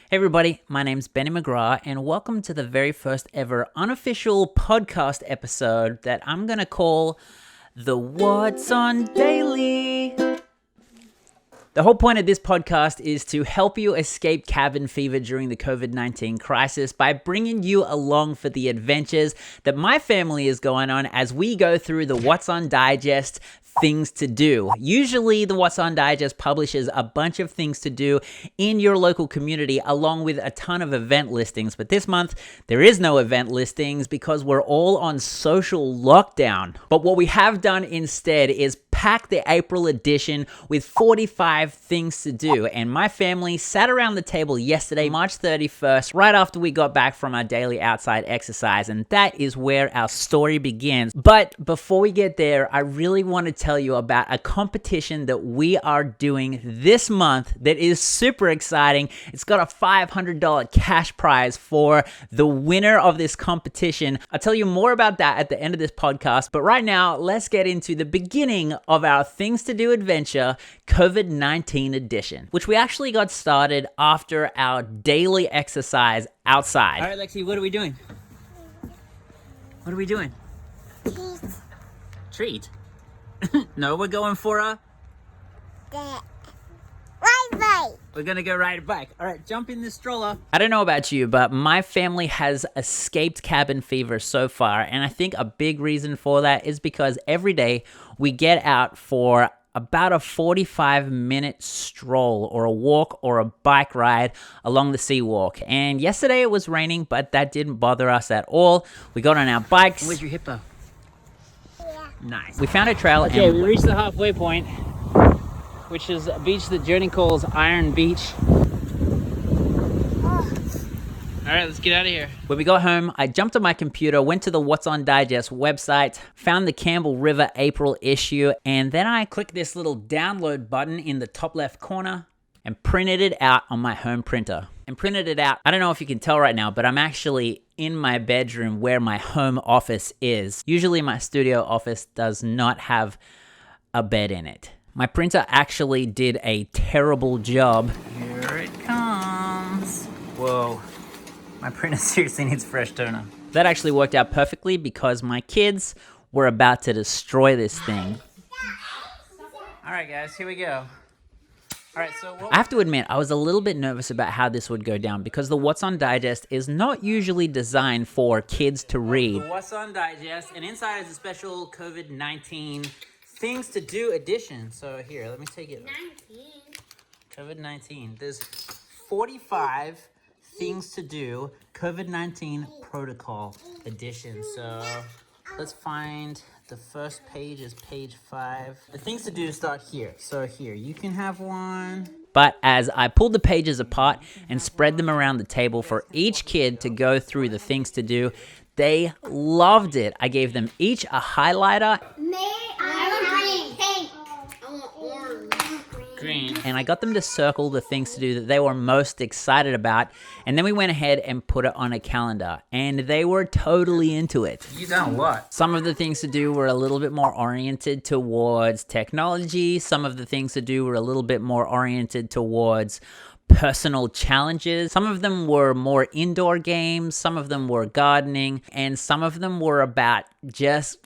Hey everybody, my name's Benny McGrath and welcome to the very first ever unofficial podcast episode that I'm going to call the What's On Daily. The whole point of this podcast is to help you escape cabin fever during the COVID-19 crisis by bringing you along for the adventures that my family is going on as we go through the What's On Digest things to do. Usually the What's On Digest publishes a bunch of things to do in your local community along with a ton of event listings, but this month there is no event listings because we're all on social lockdown. But what we have done instead is pack the April edition with 45 things to do, and my family sat around the table yesterday, March 31st, right after we got back from our daily outside exercise, and that is where our story begins. But before we get there, I really want to tell you about a competition that we are doing this month that is super exciting. It's got a $500 cash prize for the winner of this competition. I'll tell you more about that at the end of this podcast, but right now, let's get into the beginning of our Things to Do adventure, COVID-19 edition, which we actually got started after our daily exercise outside. All right, Lexi, what are we doing? What are we doing? Treat? No, we're going for a... Bye. We're gonna go ride a bike. All right, jump in this stroller. I don't know about you, but my family has escaped cabin fever so far, and I think a big reason for that is because every day we get out for about a 45-minute stroll or a walk or a bike ride along the seawalk. And yesterday it was raining, but that didn't bother us at all. We got on our bikes. Where's your hippo? Yeah. Nice. We found a trail. Okay, we reached the halfway point, which is a beach that Journey calls Iron Beach. All right, let's get out of here. When we got home, I jumped on my computer, went to the What's On Digest website, found the Campbell River April issue, and then I clicked this little download button in the top left corner and printed it out on my home printer. And printed it out, I don't know if you can tell right now, but I'm actually in my bedroom where my home office is. Usually my studio office does not have a bed in it. My printer actually did a terrible job. Here it comes. Whoa. My printer seriously needs fresh toner. That actually worked out perfectly because my kids were about to destroy this thing. All right, guys, here we go. All right, so I have to admit, I was a little bit nervous about how this would go down because the What's On Digest is not usually designed for kids to read. The What's On Digest, and inside is a special COVID-19 Things to Do edition. So here, let me take it. COVID-19. There's 45 things to do, COVID-19 protocol edition. So let's find the first page is page 5. The things to do start here. So here, you can have one. But as I pulled the pages apart and spread them around the table for each kid to go through the things to do, they loved it. I gave them each a highlighter. Green. And I got them to circle the things to do that they were most excited about, and then we went ahead and put it on a calendar, and they were totally into it. You done what? Some of the things to do were a little bit more oriented towards technology. Some of the things to do were a little bit more oriented towards personal challenges. Some of them were more indoor games, some of them were gardening, and some of them were about just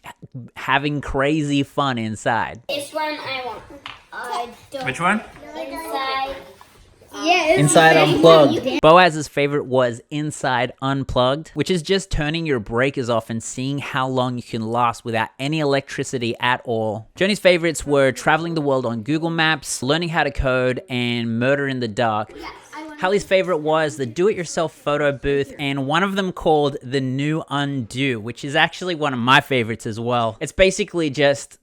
having crazy fun inside. This one I want. Which one? Inside. Inside Unplugged. Boaz's favorite was Inside Unplugged, which is just turning your breakers off and seeing how long you can last without any electricity at all. Joni's favorites were Traveling the World on Google Maps, Learning How to Code, and Murder in the Dark. Hallie's favorite was the Do-It-Yourself photo booth, and one of them called The New Undo, which is actually one of my favorites as well. It's basically just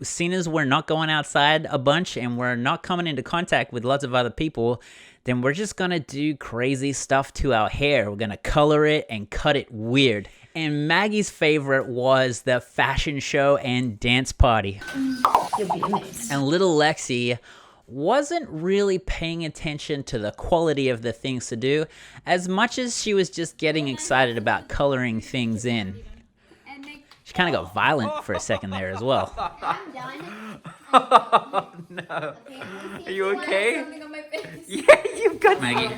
seeing as we're not going outside a bunch and we're not coming into contact with lots of other people, then we're just gonna do crazy stuff to our hair. We're gonna color it and cut it weird. And Maggie's favorite was the fashion show and dance party. And little Lexi wasn't really paying attention to the quality of the things to do as much as she was just getting excited about coloring things in. She kind of got violent for a second there as well. I'm done. Oh, no. Are you okay? Something on my face. Yeah, you've got Maggie,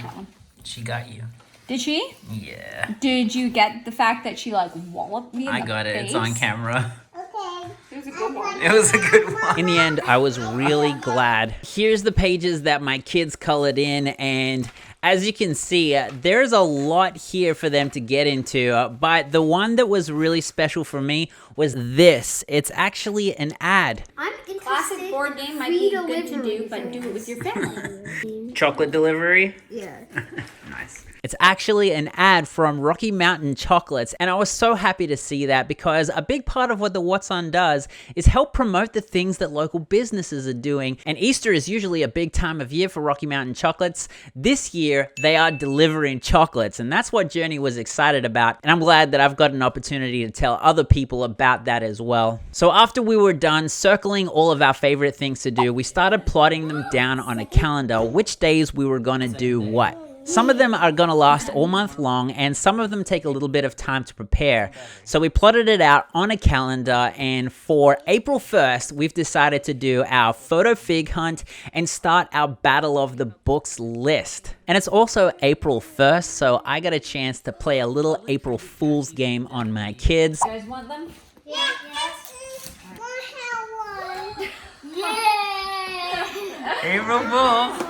She got you. Did she? Yeah. Did you get the fact that she like walloped me in I the got it. face? It's on camera. Okay. It was a good one. It was a good one. In the end, I was really glad. Here's the pages that my kids colored in, and as you can see, there's a lot here for them to get into, but the one that was really special for me was this. It's actually an ad. I'm interested. Classic board game might be good to do, but do it with your family. Chocolate delivery? Yeah. Nice. It's actually an ad from Rocky Mountain Chocolates, and I was so happy to see that because a big part of what the What's On does is help promote the things that local businesses are doing, and Easter is usually a big time of year for Rocky Mountain Chocolates. This year, they are delivering chocolates, and that's what Journey was excited about, and I'm glad that I've got an opportunity to tell other people about that as well. So after we were done circling all of our favorite things to do, we started plotting them down on a calendar, which days we were gonna do what. Some of them are going to last all month long, and some of them take a little bit of time to prepare. So we plotted it out on a calendar, and for April 1st, we've decided to do our photo fig hunt and start our Battle of the Books list. And it's also April 1st, so I got a chance to play a little April Fool's game on my kids. You guys want them? Yeah. Yes. Want one? Yeah. April Fool!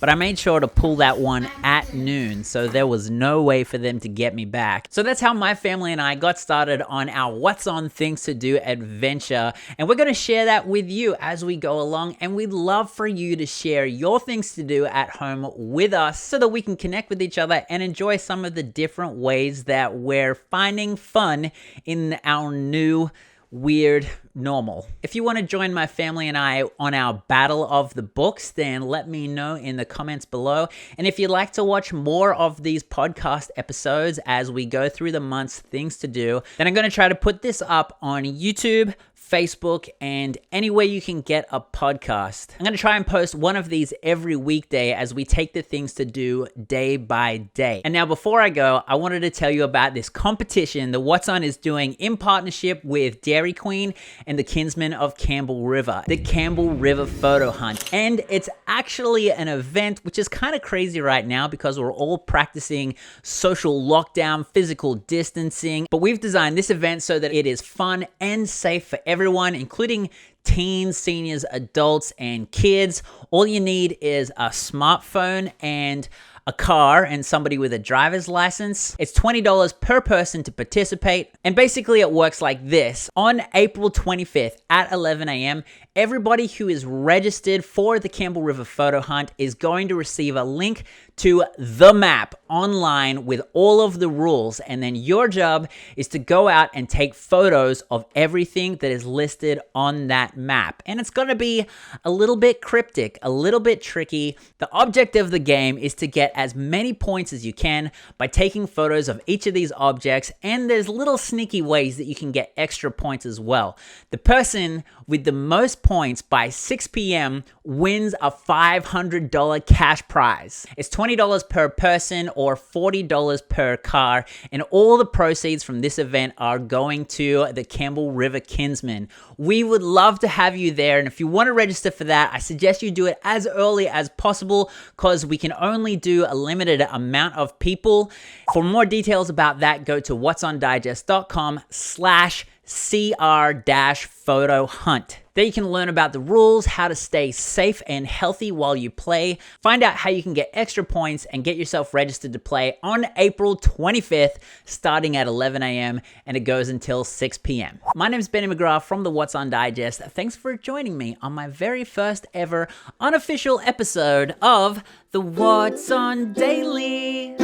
But I made sure to pull that one at noon, so there was no way for them to get me back. So that's how my family and I got started on our What's On Things to Do adventure, and we're going to share that with you as we go along, and we'd love for you to share your things to do at home with us so that we can connect with each other and enjoy some of the different ways that we're finding fun in our new weird normal. If you want to join my family and I on our Battle of the Books, then let me know in the comments below. And if you'd like to watch more of these podcast episodes as we go through the month's things to do, then I'm going to try to put this up on YouTube, Facebook, and anywhere you can get a podcast. I'm going to try and post one of these every weekday as we take the things to do day by day. And now before I go, I wanted to tell you about this competition that What's On is doing in partnership with Dairy Queen and the Kinsmen of Campbell River, the Campbell River Photo Hunt. And it's actually an event which is kind of crazy right now because we're all practicing social lockdown, physical distancing, but we've designed this event so that it is fun and safe for everyone, including teens, seniors, adults, and kids. All you need is a smartphone and a car and somebody with a driver's license. It's $20 per person to participate. And basically it works like this. On April 25th at 11 a.m., everybody who is registered for the Campbell River Photo Hunt is going to receive a link to the map online with all of the rules. And then your job is to go out and take photos of everything that is listed on that map. And it's going to be a little bit cryptic, a little bit tricky. The object of the game is to get as many points as you can by taking photos of each of these objects. And there's little sneaky ways that you can get extra points as well. The person with the most points by 6 p.m. wins a $500 cash prize. It's $20 per person or $40 per car, and all the proceeds from this event are going to the Campbell River Kinsmen. We would love to have you there, and if you want to register for that, I suggest you do it as early as possible because we can only do a limited amount of people. For more details about that, go to whatsondigest.com/CR-photo hunt. There you can learn about the rules, how to stay safe and healthy while you play, find out how you can get extra points, and get yourself registered to play on April 25th, starting at 11 a.m. and it goes until 6 p.m. My name is Benny McGrath from the What's On Digest. Thanks for joining me on my very first ever unofficial episode of the What's On Daily.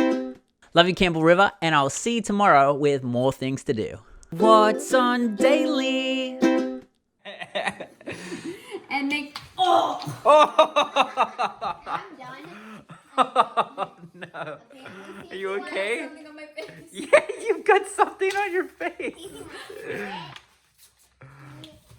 Love you, Campbell River, and I'll see you tomorrow with more things to do. What's On Daily? And make I'm done. Oh no. Are you okay? something on my face. Yeah, you've got something on your face.